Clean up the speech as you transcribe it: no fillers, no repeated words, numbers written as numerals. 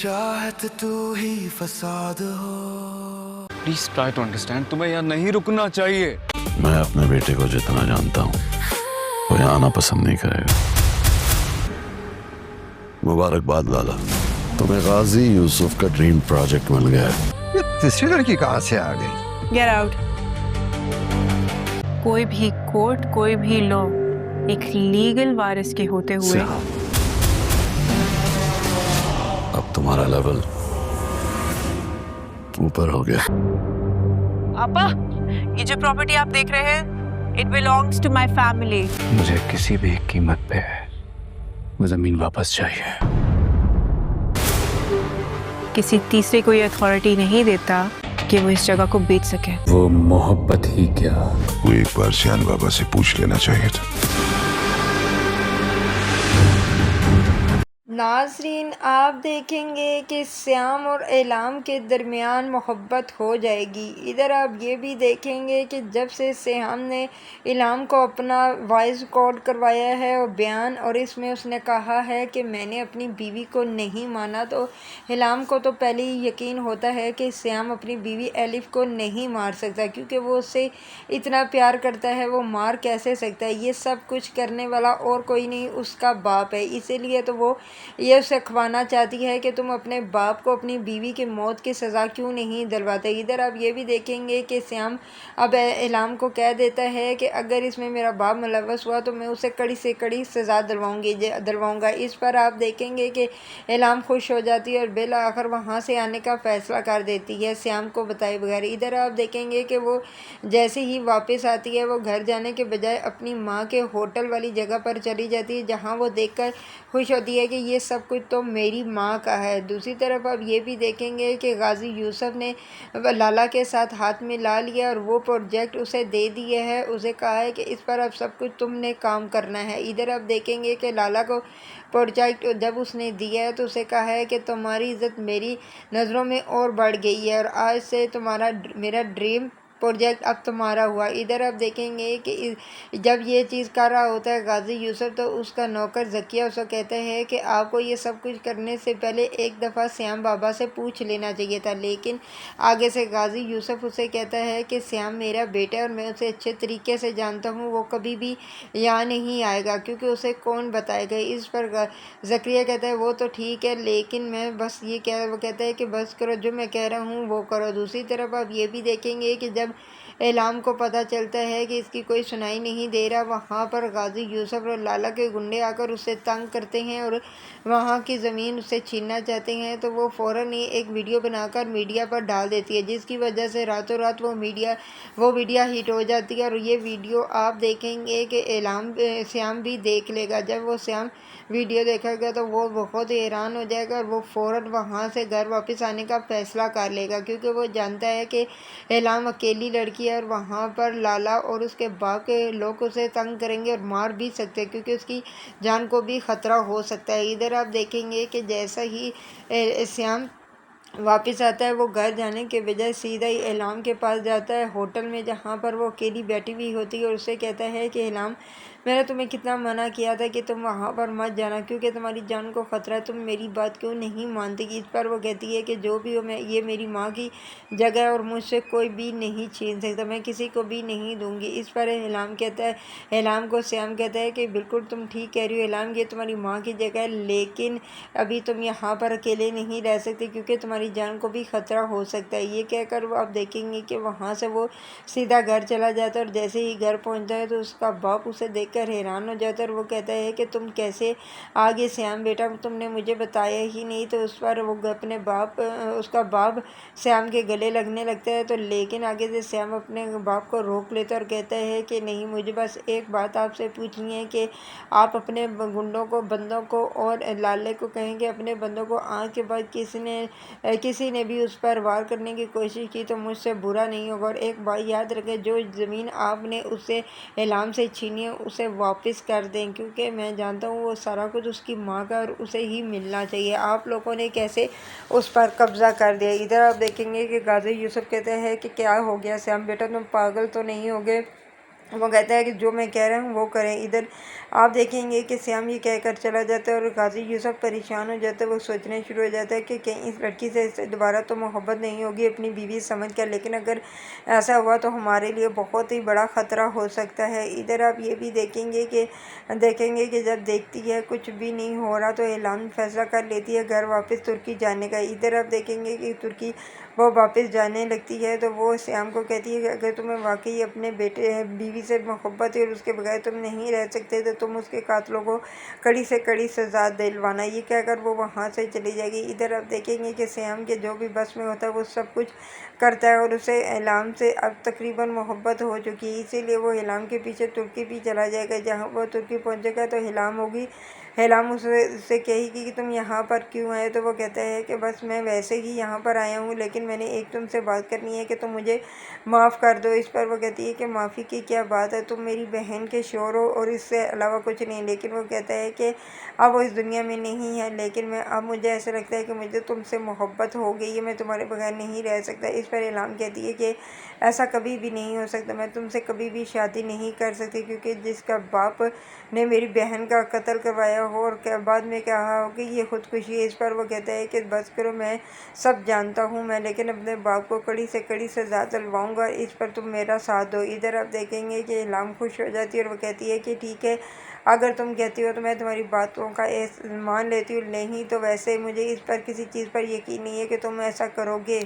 चाहत तू ही फसाद हो। प्लीज ट्राई टू अंडरस्टैंड, तुम्हें यहाँ नहीं रुकना चाहिए। मैं अपने बेटे को जितना जानता हूँ वो यहाँ आना पसंद नहीं करेगा। मुबारकबाद लाला, तुम्हें गाजी यूसुफ का ड्रीम प्रोजेक्ट मिल गया है। ये तीसरी लड़की कहाँ से आ गई? Get out. कोई भी कोर्ट, कोई भी लॉ एक लीगल वारिस के होते हुए अब तुम्हारा लेवल ऊपर हो गया। आपा, ये जो प्रॉपर्टी आप देख रहे हैं, it belongs to my family. मुझे किसी भी कीमत पे वो जमीन वापस चाहिए। किसी तीसरे को ये अथॉरिटी नहीं देता कि वो इस जगह को बेच सके। वो मोहब्बत ही क्या। वो एक बार सियान बाबा से पूछ लेना चाहिए था। नाज़रीन, आप देखेंगे कि श्याम और एलाम के दरमियान मोहब्बत हो जाएगी। इधर आप ये भी देखेंगे कि जब से श्याम ने एलाम को अपना वॉइस रिकॉर्ड करवाया है और बयान, और इसमें उसने कहा है कि मैंने अपनी बीवी को नहीं माना, तो एलाम को तो पहले ही यकीन होता है कि श्याम अपनी बीवी एलिफ को नहीं मार सकता, क्योंकि वो उससे इतना प्यार करता है, वो मार कैसे सकता है। ये सब कुछ करने वाला और कोई नहीं, उसका बाप है। इसीलिए तो वो ये उसे खवाना चाहती है कि तुम अपने बाप को अपनी बीवी की मौत की सज़ा क्यों नहीं दिलवाते। इधर आप ये भी देखेंगे कि श्याम अब एलाम को कह देता है कि अगर इसमें मेरा बाप मुलव्वस हुआ तो मैं उसे कड़ी से कड़ी सज़ा दिलवाऊंगा। इस पर आप देखेंगे कि एलाम खुश हो जाती है और बिल आखिर वहाँ से आने का फ़ैसला कर देती है श्याम को बताए बगैर। इधर आप देखेंगे कि वो जैसे ही वापस आती है, वो घर जाने के बजाय अपनी माँ के होटल वाली जगह पर चली जाती है, जहाँ वो देखकर खुश होती है कि ये सब कुछ तो मेरी माँ का है। दूसरी तरफ आप ये भी देखेंगे कि गाजी यूसुफ ने लाला के साथ हाथ मिला लिया और वो प्रोजेक्ट उसे दे दिए है। उसे कहा है कि इस पर अब सब कुछ तुमने काम करना है। इधर आप देखेंगे कि लाला को प्रोजेक्ट जब उसने दिया है तो उसे कहा है कि तुम्हारी इज़्ज़त मेरी नज़रों में और बढ़ गई है और आज से मेरा ड्रीम प्रोजेक्ट अब तुम्हारा हुआ। इधर आप देखेंगे कि जब ये चीज़ कर रहा होता है गाजी यूसुफ, तो उसका नौकर ज़किया उसे कहता है कि आपको ये सब कुछ करने से पहले एक दफ़ा श्याम बाबा से पूछ लेना चाहिए था। लेकिन आगे से गाजी यूसुफ उसे कहता है कि श्याम मेरा बेटा है और मैं उसे अच्छे तरीके से जानता हूँ, वो कभी भी यहाँ नहीं आएगा, क्योंकि उसे कौन बताएगा। इस पर ज़किया कहता है वो तो ठीक है, लेकिन मैं बस वो कहता है कि बस करो, जो मैं कह रहा हूँ वो करो। दूसरी तरफ आप ये भी देखेंगे कि जब एलाम को पता चलता है कि इसकी कोई सुनाई नहीं दे रहा, वहाँ पर गाजी यूसुफ और लाला के गुंडे आकर उसे तंग करते हैं और वहाँ की ज़मीन उससे छीनना चाहते हैं, तो वो फ़ौरन ही एक वीडियो बनाकर मीडिया पर डाल देती है, जिसकी वजह से रातों रात वो वीडियो हिट हो जाती है। और ये वीडियो आप देखेंगे कि श्याम भी देख लेगा। जब वो श्याम वीडियो देखेगा तो वो बहुत हैरान हो जाएगा और वो फ़ौरन वहाँ से घर वापस आने का फ़ैसला कर लेगा, क्योंकि वो जानता है कि एलाम अकेली लड़की है और वहाँ पर लाला और उसके बाप के लोग उसे तंग करेंगे और मार भी सकते हैं, क्योंकि उसकी जान को भी ख़तरा हो सकता है। इधर आप देखेंगे कि जैसा ही श्याम वापस आता है, वो घर जाने के बजाय सीधा ही एलाम के पास जाता है होटल में, जहाँ पर वो अकेली बैठी हुई होती है और उससे कहता है कि एलाम, मैंने तुम्हें कितना मना किया था कि तुम वहाँ पर मत जाना, क्योंकि तुम्हारी जान को ख़तरा है, तुम मेरी बात क्यों नहीं मानती। इस पर वो कहती है कि जो भी हो, ये मेरी माँ की जगह है और मुझसे कोई भी नहीं छीन सकता, मैं किसी को भी नहीं दूँगी। इस पर एलाम को श्याम कहता है कि बिल्कुल तुम ठीक कह रही हो एलाम, ये तुम्हारी माँ की जगह है, लेकिन अभी तुम यहाँ पर अकेले नहीं रह सकते, क्योंकि तुम्हारी जान को भी ख़तरा हो सकता है। ये कहकर वो आप देखेंगे कि वहाँ से वो सीधा घर चला जाता है और जैसे ही घर पहुँचता है तो उसका बाप उसे देखकर हैरान हो जाता है और वो कहता है कि तुम कैसे आगे श्याम बेटा, तुमने मुझे बताया ही नहीं। तो उस पर वो उसका बाप श्याम के गले लगने लगता है, तो लेकिन आगे से श्याम अपने बाप को रोक लेता है और कहता है कि नहीं, मुझे बस एक बात आपसे पूछनी है कि आप अपने गुंडों को, बंदों को और लाले को कहेंगे अपने बंदों को आज के बाद किसी ने भी उस पर वार करने की कोशिश की तो मुझसे बुरा नहीं होगा। और एक बात याद रखें, जो ज़मीन आपने उससे एलाम से छीनी है उसे वापस कर दें, क्योंकि मैं जानता हूँ वो सारा कुछ उसकी माँ का और उसे ही मिलना चाहिए। आप लोगों ने कैसे उस पर कब्ज़ा कर दिया। इधर आप देखेंगे कि गाजी यूसुफ कहते हैं कि क्या हो गया श्याम बेटा, तुम पागल तो नहीं हो गए। وہ کہتا ہے کہ جو میں کہہ رہا ہوں وہ کریں۔ ادھر آپ دیکھیں گے کہ سیام یہ کہہ کر چلا جاتا ہے اور غازی یوسف پریشان ہو جاتا ہے۔ وہ سوچنے شروع ہو جاتا ہے کہ کہیں اس لڑکی سے دوبارہ تو محبت نہیں ہوگی اپنی بیوی سمجھ کر، لیکن اگر ایسا ہوا تو ہمارے لیے بہت ہی بڑا خطرہ ہو سکتا ہے۔ ادھر آپ یہ بھی دیکھیں گے کہ جب دیکھتی ہے کچھ بھی نہیں ہو رہا تو اعلان فیصلہ کر لیتی ہے گھر واپس ترکی جانے کا۔ ادھر آپ دیکھیں گے کہ ترکی وہ واپس جانے لگتی ہے تو وہ سیام کو کہتی ہے کہ اگر تمہیں واقعی اپنے بیوی سے محبت ہے اور اس کے بغیر تم نہیں رہ سکتے تو تم اس کے قاتلوں کو کڑی سے کڑی سزا دلوانا۔ یہ کہہ کر وہ وہاں سے چلی جائے گی۔ ادھر آپ دیکھیں گے کہ سیام کے جو بھی بس میں ہوتا ہے وہ سب کچھ کرتا ہے اور اسے اعلام سے اب تقریباً محبت ہو چکی ہے، اسی لیے وہ اعلام کے پیچھے ترکی بھی چلا جائے گا۔ جہاں وہ ترکی پہنچے گا تو اعلام اسے کہے گی کہ تم یہاں پر کیوں آئے؟ تو وہ کہتا ہے کہ بس میں ویسے ہی یہاں پر آیا ہوں، لیکن میں نے ایک تم سے بات کرنی ہے کہ تم مجھے معاف کر دو۔ اس پر وہ کہتی ہے کہ معافی کی کیا بات ہے، تم میری بہن کے شوہر ہو اور اس سے علاوہ کچھ نہیں۔ لیکن وہ کہتا ہے کہ اب وہ اس دنیا میں نہیں ہے، لیکن اب مجھے ایسا لگتا ہے کہ مجھے تم سے محبت ہو گئی ہے، میں تمہارے بغیر نہیں رہ سکتا۔ اس پر اعلام کہتی ہے کہ ایسا کبھی بھی نہیں ہو سکتا، میں تم سے کبھی بھی شادی نہیں کر سکتی، کیونکہ جس کا باپ نے میری بہن کا قتل کروایا ہو اور بعد میں کہا ہو کہ یہ خودکشی ہے۔ اس پر وہ کہتا ہے کہ بس کرو، میں سب جانتا ہوں میں، لیکن اپنے باپ کو کڑی سے کڑی سزا دلواؤں گا، اس پر تم میرا ساتھ دو۔ ادھر آپ دیکھیں گے کہ اعلام خوش ہو جاتی ہے اور وہ کہتی ہے کہ ٹھیک ہے، اگر تم کہتی ہو تو میں تمہاری باتوں کا مان لیتی ہوں، نہیں تو ویسے مجھے اس پر کسی چیز پر یقین نہیں ہے کہ تم ایسا کرو گے۔